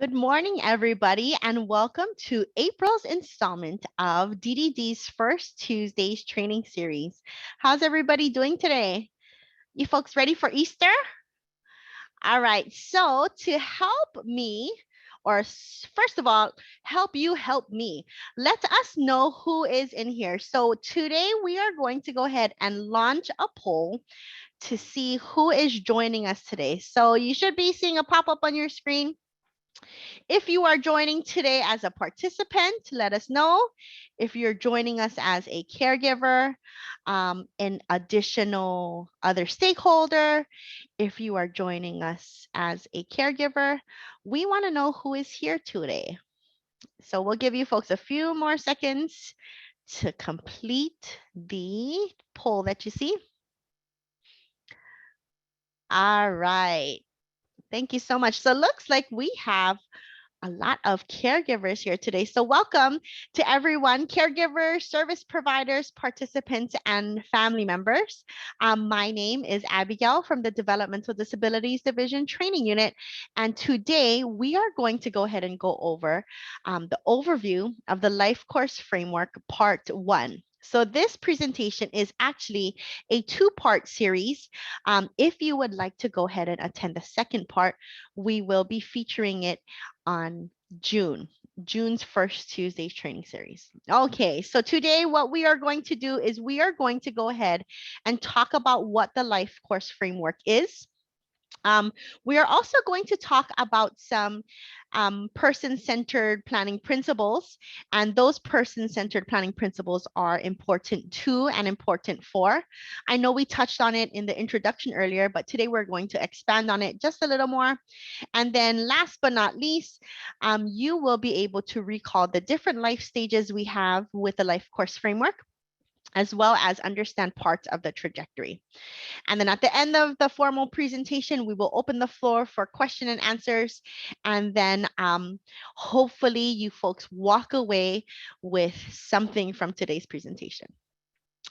Good morning, everybody, and welcome to April's installment of DDD's First Tuesdays training series. How's everybody doing today? You folks ready for Easter? All right, so to help me, first of all, help you help me, let us know who is in here. So today we are going to go ahead and launch a poll to see who is joining us today. So you should be seeing a pop up on your screen. If you are joining today as a participant, let us know. If you're joining us as a caregiver, an additional other stakeholder, if you are joining us as a caregiver, we want to know who is here today. So we'll give you folks a few more seconds to complete the poll that you see. All right. Thank you so much. So it looks like we have a lot of caregivers here today. So welcome to everyone, caregivers, service providers, participants, and family members. My name is Abigail from the Developmental Disabilities Division Training Unit. And today we are going to go ahead and go over the overview of the LifeCourse Framework Part 1. So this presentation is actually a two-part series. If you would like to go ahead and attend the second part, we will be featuring it on June's first Tuesdays training series. Okay, so today what we are going to do is we are going to go ahead and talk about what the Life Course framework is. We are also going to talk about some person-centered planning principles, and those person-centered planning principles are important to and important for. I know we touched on it in the introduction earlier, but today we're going to expand on it just a little more. And then last but not least, you will be able to recall the different life stages we have with the Life Course framework, as well as understand parts of the trajectory. And then at the end of the formal presentation, we will open the floor for question and answers. And then hopefully you folks walk away with something from today's presentation.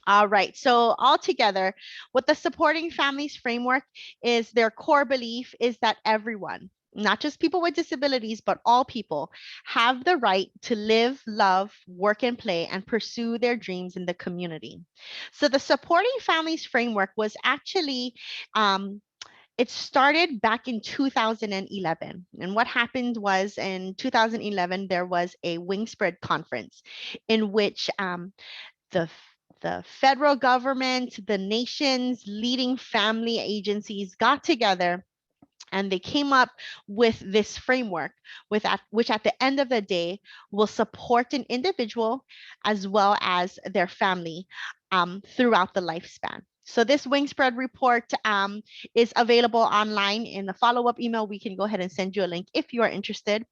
All right, so altogether, what the Supporting Families Framework is, their core belief is that everyone, not just people with disabilities, but all people, have the right to live, love, work, and play, and pursue their dreams in the community. So the Supporting Families Framework was actually it started back in 2011. And what happened was in 2011, there was a Wingspread conference in which the the federal government, the nation's leading family agencies got together and they came up with this framework which at the end of the day will support an individual as well as their family throughout the lifespan. So this Wingspread report is available online in the follow-up email. We can go ahead and send you a link if you are interested.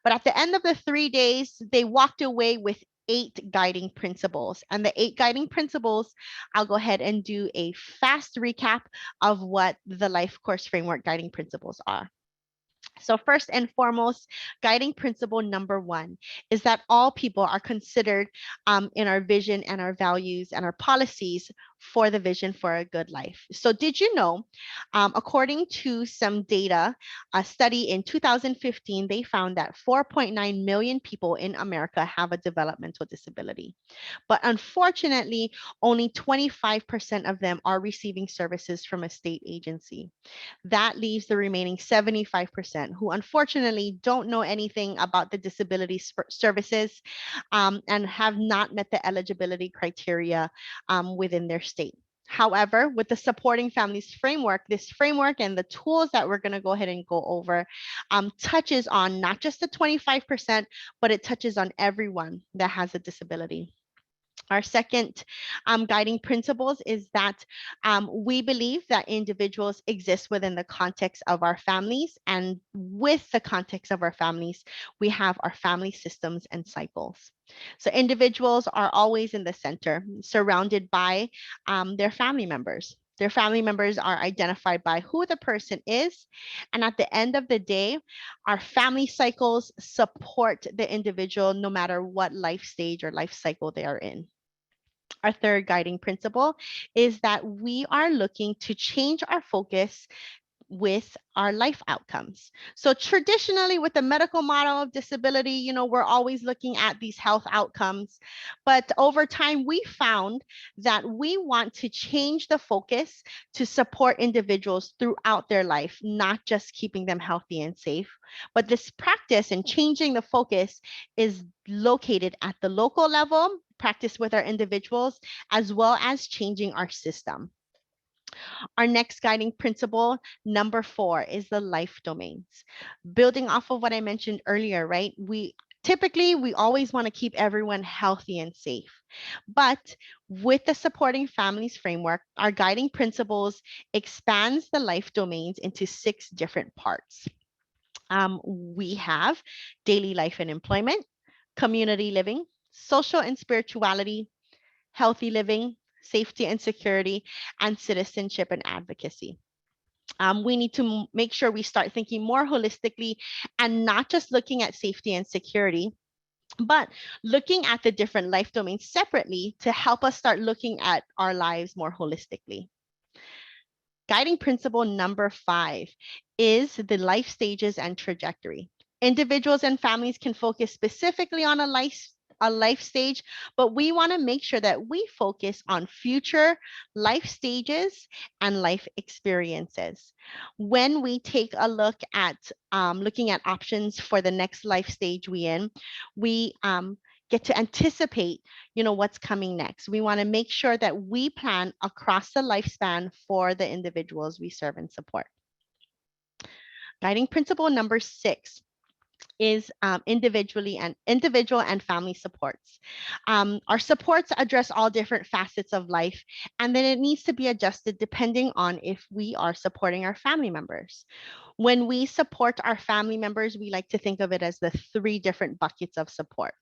But at the end of the 3 days, they walked away with 8 guiding principles. And the 8 guiding principles, I'll go ahead and do a fast recap of what the Life Course Framework guiding principles are. So first and foremost, guiding principle number 1 is that all people are considered in our vision and our values and our policies for the vision for a good life. So did you know, according to some data, a study in 2015, they found that 4.9 million people in America have a developmental disability. But unfortunately, only 25% of them are receiving services from a state agency. That leaves the remaining 75% who unfortunately don't know anything about the disability services and have not met the eligibility criteria within their state. However, with the Supporting Families Framework, this framework and the tools that we're going to go ahead and go over touches on not just the 25%, but it touches on everyone that has a disability. Our second guiding principles is that we believe that individuals exist within the context of our families, and with the context of our families, we have our family systems and cycles. So individuals are always in the center, surrounded by their family members. Their family members are identified by who the person is. And at the end of the day, our family cycles support the individual no matter what life stage or life cycle they are in. Our third guiding principle is that we are looking to change our focus with our life outcomes. So traditionally with the medical model of disability, we're always looking at these health outcomes, but over time we found that we want to change the focus to support individuals throughout their life, not just keeping them healthy and safe. But this practice and changing the focus is located at the local level, practice with our individuals, as well as changing our system. Our next guiding principle, number 4, is the life domains. Building off of what I mentioned earlier, right? We always want to keep everyone healthy and safe. But with the supporting families framework, our guiding principles expands the life domains into 6 different parts. We have daily life and employment, community living, social and spirituality, healthy living, safety and security, and citizenship and advocacy. We need to make sure we start thinking more holistically and not just looking at safety and security, but looking at the different life domains separately to help us start looking at our lives more holistically. Guiding principle number 5 is the life stages and trajectory. Individuals and families can focus specifically on a life stage, but we want to make sure that we focus on future life stages and life experiences. When we take a look at looking at options for the next life stage we get to anticipate what's coming next. We want to make sure that we plan across the lifespan for the individuals we serve and support. Guiding principle number 6 is individual and family supports. Our supports address all different facets of life, and then it needs to be adjusted depending on if we are supporting our family members. When we support our family members, we like to think of it as the 3 different buckets of support.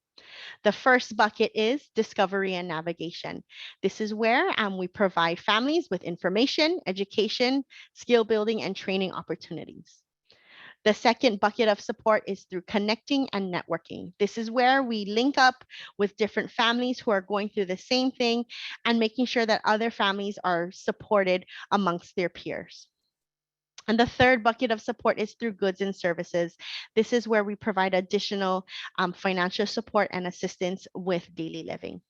The first bucket is discovery and navigation. This is where we provide families with information, education, skill building, and training opportunities. The second bucket of support is through connecting and networking. This is where we link up with different families who are going through the same thing and making sure that other families are supported amongst their peers. And the third bucket of support is through goods and services. This is where we provide additional financial support and assistance with daily living.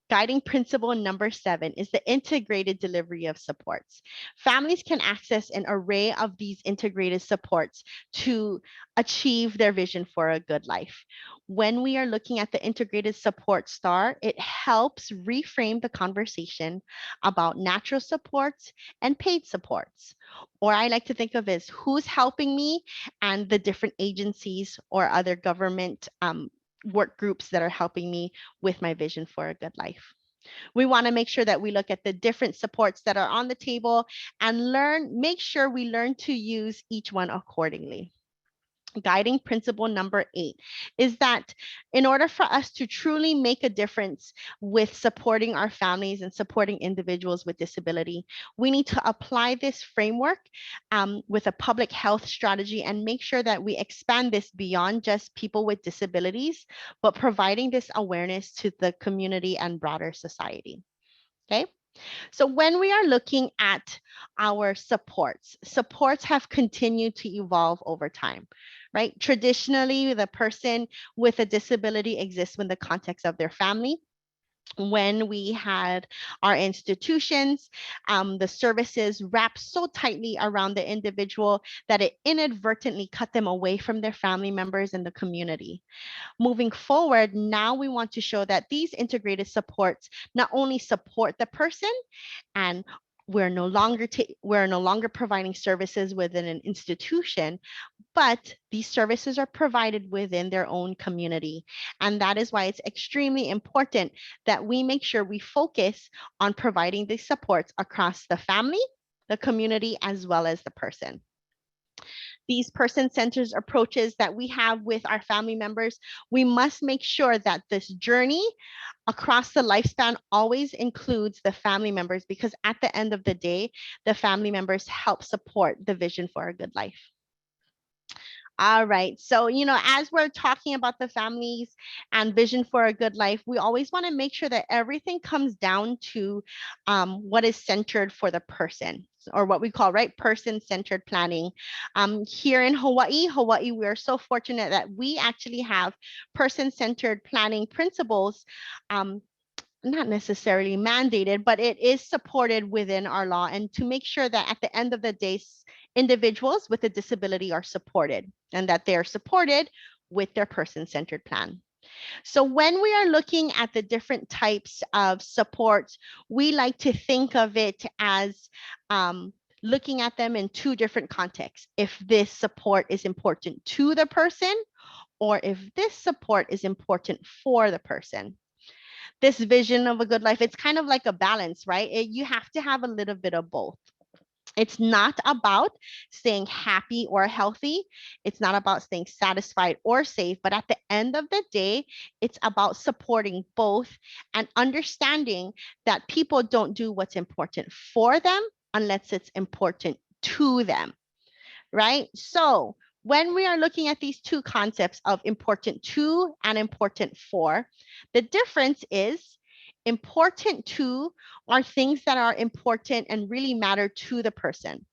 Guiding principle number 7 is the integrated delivery of supports. Families can access an array of these integrated supports to achieve their vision for a good life. When we are looking at the integrated support star, it helps reframe the conversation about natural supports and paid supports. Or I like to think of as who's helping me and the different agencies or other government work groups that are helping me with my vision for a good life. We want to make sure that we look at the different supports that are on the table and make sure we learn to use each one accordingly. Guiding principle number 8 is that in order for us to truly make a difference with supporting our families and supporting individuals with disability, we need to apply this framework with a public health strategy and make sure that we expand this beyond just people with disabilities, but providing this awareness to the community and broader society. Okay. So when we are looking at our supports have continued to evolve over time, right? Traditionally, the person with a disability exists in the context of their family. When we had our institutions, the services wrapped so tightly around the individual that it inadvertently cut them away from their family members and the community. Moving forward, now we want to show that these integrated supports not only support the person, and we're no longer providing services within an institution, but these services are provided within their own community. And that is why it's extremely important that we make sure we focus on providing these supports across the family, the community, as well as the person. These person-centered approaches that we have with our family members, we must make sure that this journey across the lifespan always includes the family members, because at the end of the day, the family members help support the vision for a good life. All right. So, as we're talking about the families and vision for a good life, we always want to make sure that everything comes down to what is centered for the person. or what we call, right, person-centered planning. Here in Hawaii, we are so fortunate that we actually have person-centered planning principles, not necessarily mandated, but it is supported within our law, and to make sure that at the end of the day, individuals with a disability are supported, and that they are supported with their person-centered plan. So when we are looking at the different types of support, we like to think of it as looking at them in two different contexts. If this support is important to the person, or if this support is important for the person. This vision of a good life, it's kind of like a balance, right? You have to have a little bit of both. It's not about staying happy or healthy. It's not about staying satisfied or safe. But at the end of the day, it's about supporting both and understanding that people don't do what's important for them unless it's important to them, right? So when we are looking at these two concepts of important to and important for, the difference is important to are things that are important and really matter to the person.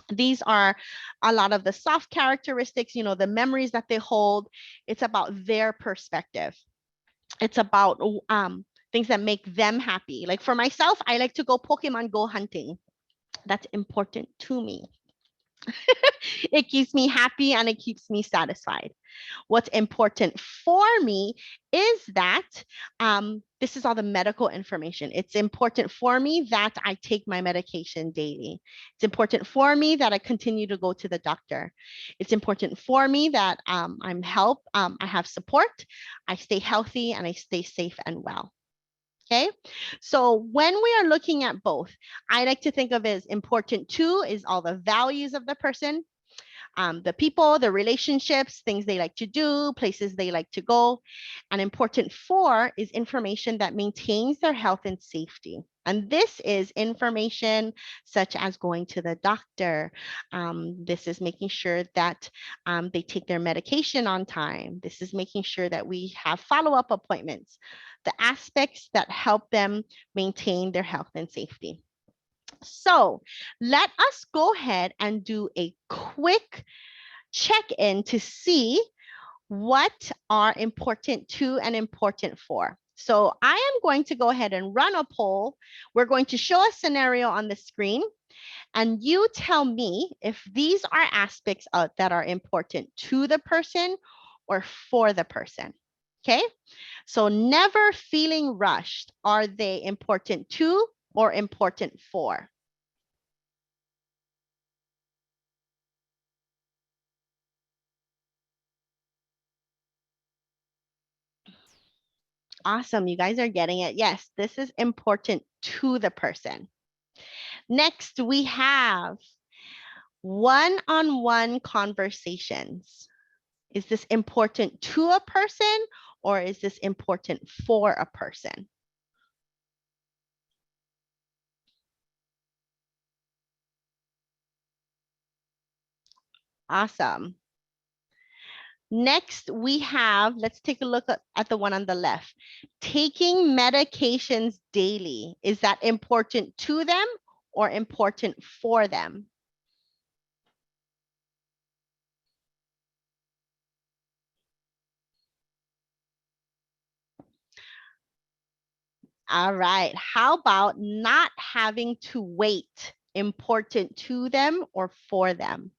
These are a lot of the soft characteristics, the memories that they hold. It's about their perspective. It's about things that make them happy. Like for myself, I like to go Pokemon Go hunting. That's important to me. It keeps me happy and it keeps me satisfied. What's important for me is that this is all the medical information. It's important for me that I take my medication daily. It's important for me that I continue to go to the doctor. It's important for me that I'm helped, I have support, I stay healthy, and I stay safe and well. Okay, so when we are looking at both, I like to think of it as important to is all the values of the person, the people, the relationships, things they like to do, places they like to go. And important for is information that maintains their health and safety. And this is information such as going to the doctor. This is making sure that they take their medication on time. This is making sure that we have follow-up appointments, the aspects that help them maintain their health and safety. So let us go ahead and do a quick check-in to see what are important to and important for. So I am going to go ahead and run a poll. We're going to show a scenario on the screen, and you tell me if these are aspects that are important to the person or for the person. Okay, so never feeling rushed. Are they important to or important for? Awesome, you guys are getting it. Yes, this is important to the person. Next, we have one-on-one conversations. Is this important to a person or is this important for a person? Awesome. Next, we have, let's take a look at the one on the left. Taking medications daily. Is that important to them or important for them? All right. How about not having to wait? Important to them or for them?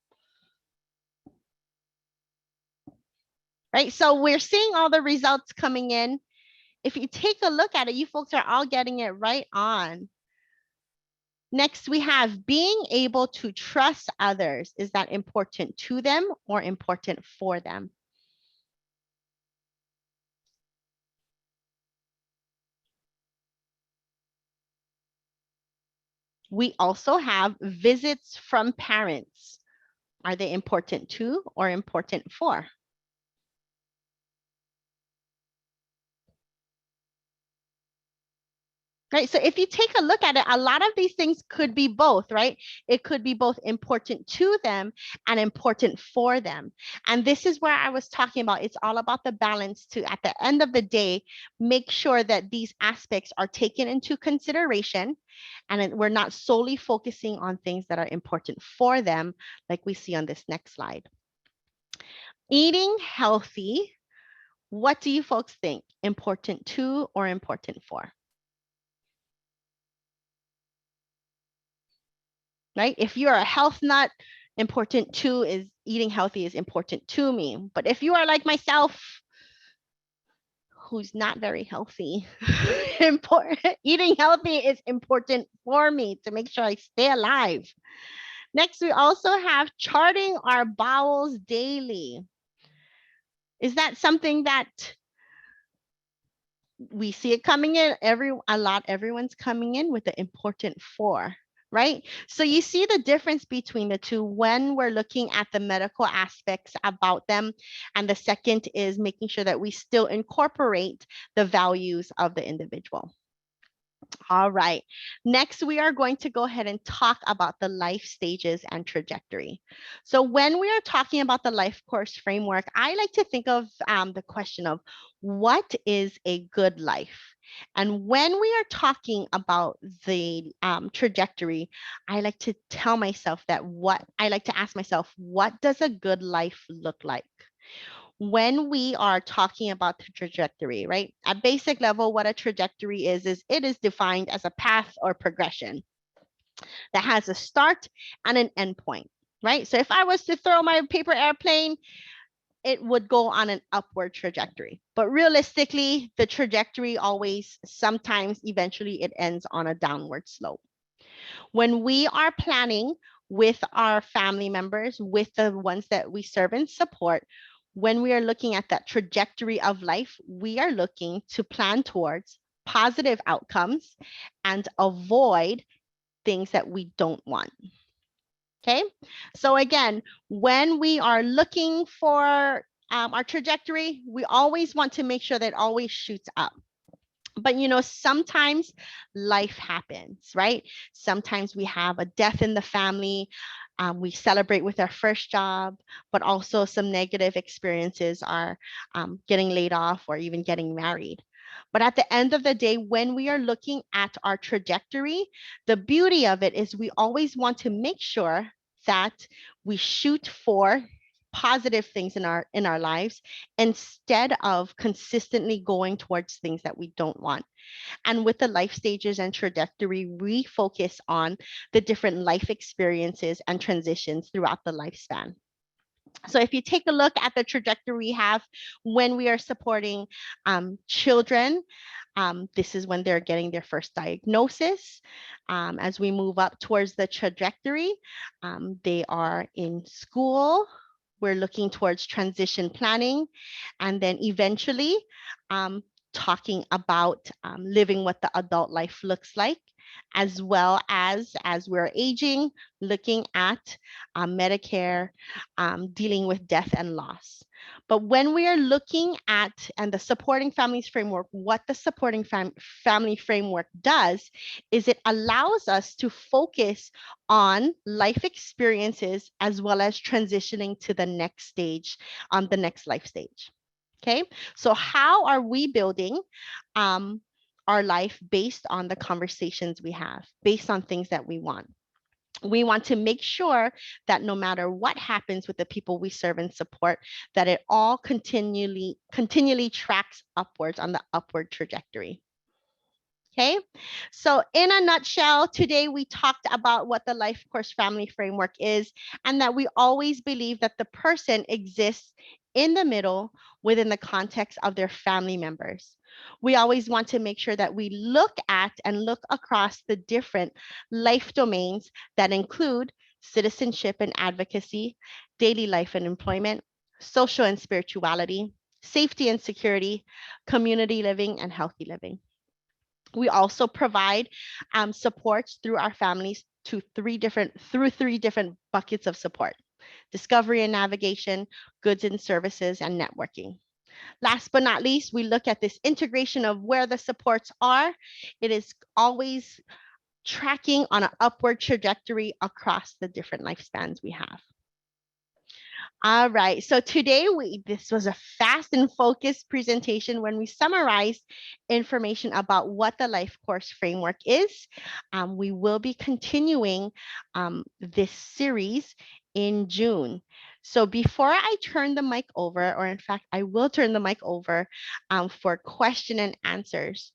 Right. So we're seeing all the results coming in. If you take a look at it, you folks are all getting it right on. Next, we have being able to trust others. Is that important to them or important for them? We also have visits from parents. Are they important to or important for? right? So if you take a look at it, a lot of these things could be both, right? It could be both important to them and important for them. And this is where I was talking about, it's all about the balance to, at the end of the day, make sure that these aspects are taken into consideration and we're not solely focusing on things that are important for them, like we see on this next slide. Eating healthy, what do you folks think? Important to or important for? Right? If you're a health nut, important to is eating healthy is important to me. But if you are like myself, who's not very healthy, important, eating healthy is important for me to make sure I stay alive. Next, we also have charting our bowels daily. Is that something that we see it coming in everyone's coming in with the important for, right? So you see the difference between the two when we're looking at the medical aspects about them, and the second is making sure that we still incorporate the values of the individual. All right. Next, we are going to go ahead and talk about the life stages and trajectory. So when we are talking about the life course framework, I like to think of the question of what is a good life? And when we are talking about the trajectory, I like to tell myself that I like to ask myself, what does a good life look like? When we are talking about the trajectory, right? At basic level, what a trajectory is it is defined as a path or progression that has a start and an end point, right? So if I was to throw my paper airplane, it would go on an upward trajectory. But realistically, the trajectory always, sometimes, eventually, it ends on a downward slope. When we are planning with our family members, with the ones that we serve and support, when we are looking at that trajectory of life, we are looking to plan towards positive outcomes and avoid things that we don't want. Okay. So again, when we are looking for our trajectory, we always want to make sure that it always shoots up. But sometimes life happens, right? Sometimes we have a death in the family. We celebrate with our first job, but also some negative experiences are getting laid off or even getting married. But at the end of the day, when we are looking at our trajectory, the beauty of it is we always want to make sure that we shoot for positive things in our lives instead of consistently going towards things that we don't want. And with the life stages and trajectory, we focus on the different life experiences and transitions throughout the lifespan. So if you take a look at the trajectory we have when we are supporting children, this is when they're getting their first diagnosis. As we move up towards the trajectory, they are in school. We're looking towards transition planning, and then eventually talking about living what the adult life looks like, as well as we're aging, looking at Medicare, dealing with death and loss. But when we are looking at and the supporting families framework, what the supporting family framework does is it allows us to focus on life experiences as well as transitioning to the next stage, on the next life stage. Okay, so how are we building our life based on the conversations we have, based on things that we want? We want to make sure that no matter what happens with the people we serve and support, that it all continually tracks upwards on the upward trajectory. Okay, so in a nutshell, today we talked about what the Life Course Family Framework is, and that we always believe that the person exists in the middle within the context of their family members. We always want to make sure that we look at and look across the different life domains that include citizenship and advocacy, daily life and employment, social and spirituality, safety and security, community living, and healthy living. We also provide supports through our families through three different buckets of support: discovery and navigation, goods and services, and networking. Last but not least, we look at this integration of where the supports are. It is always tracking on an upward trajectory across the different lifespans we have. All right, so today this was a fast and focused presentation when we summarized information about what the LifeCourse framework is. We will be continuing this series in June. So before I turn the mic over, or in fact, I will turn the mic over for question and answers.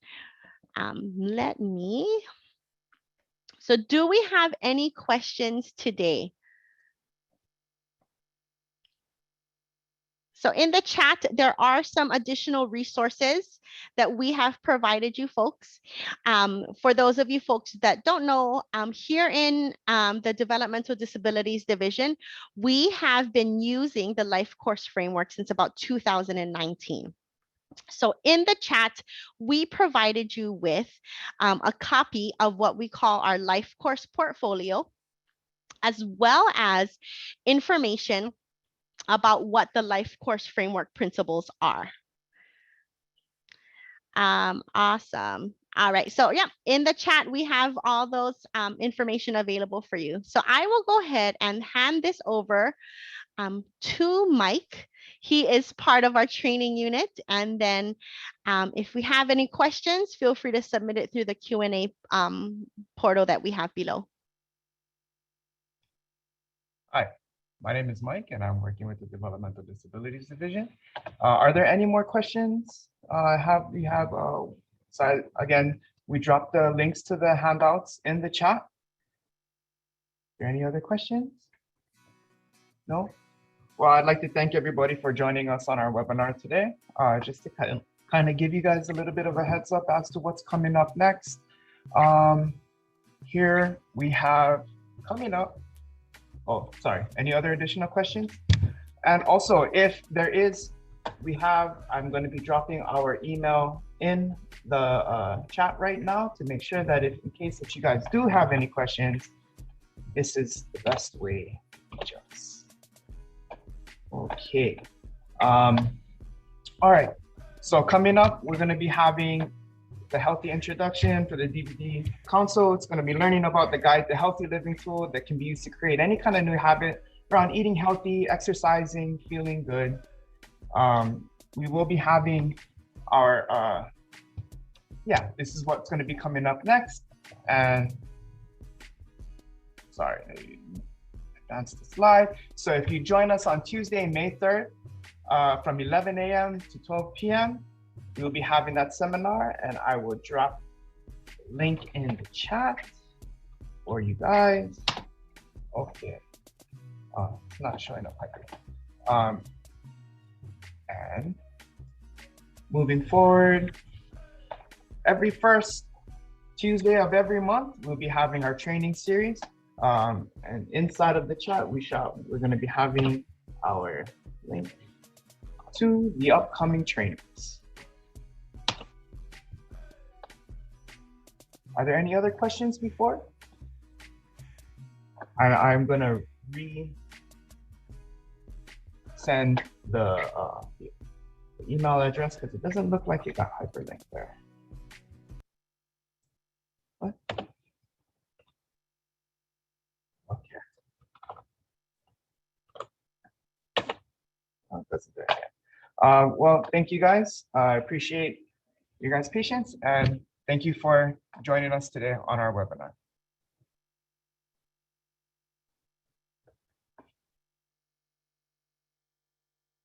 So do we have any questions today? So in the chat, there are some additional resources that we have provided you folks. For those of you folks that don't know, here in the Developmental Disabilities Division, we have been using the LifeCourse framework since about 2019. So in the chat, we provided you with a copy of what we call our LifeCourse portfolio, as well as information about what the LifeCourse framework principles are. Awesome. All right, so yeah, in the chat, we have all those information available for you. So I will go ahead and hand this over to Mike. He is part of our training unit. And then if we have any questions, feel free to submit it through the Q&A portal that we have below. Hi, my name is Mike, and I'm working with the Developmental Disabilities Division. Are there any more questions? So again, we dropped the links to the handouts in the chat. Are there any other questions? No? Well, I'd like to thank everybody for joining us on our webinar today. Just to kind of give you guys a little bit of a heads up as to what's coming up next. Here we have coming up. Oh, sorry. Any other additional questions? And also, if there is, I'm going to be dropping our email in the chat right now to make sure that in case that you guys do have any questions, this is the best way to reach us. Okay. All right. So coming up, we're going to be having the healthy introduction for the DDD console. It's going to be learning about the guide, the healthy living tool that can be used to create any kind of new habit around eating healthy, exercising, feeling good. We will be having our, this is what's going to be coming up next. And sorry, advance the slide. So if you join us on Tuesday, May 3rd, from 11 a.m. to 12 p.m., we'll be having that seminar, and I will drop the link in the chat for you guys. Okay. It's not showing up here. And moving forward, every first Tuesday of every month, we'll be having our training series. And inside of the chat, we're going to be having our link to the upcoming trainings. Are there any other questions before? I'm going to send the email address because it doesn't look like it got hyperlinked there. What? Okay. Oh, that's there. Well, thank you guys. I appreciate your guys' patience, and thank you for joining us today on our webinar.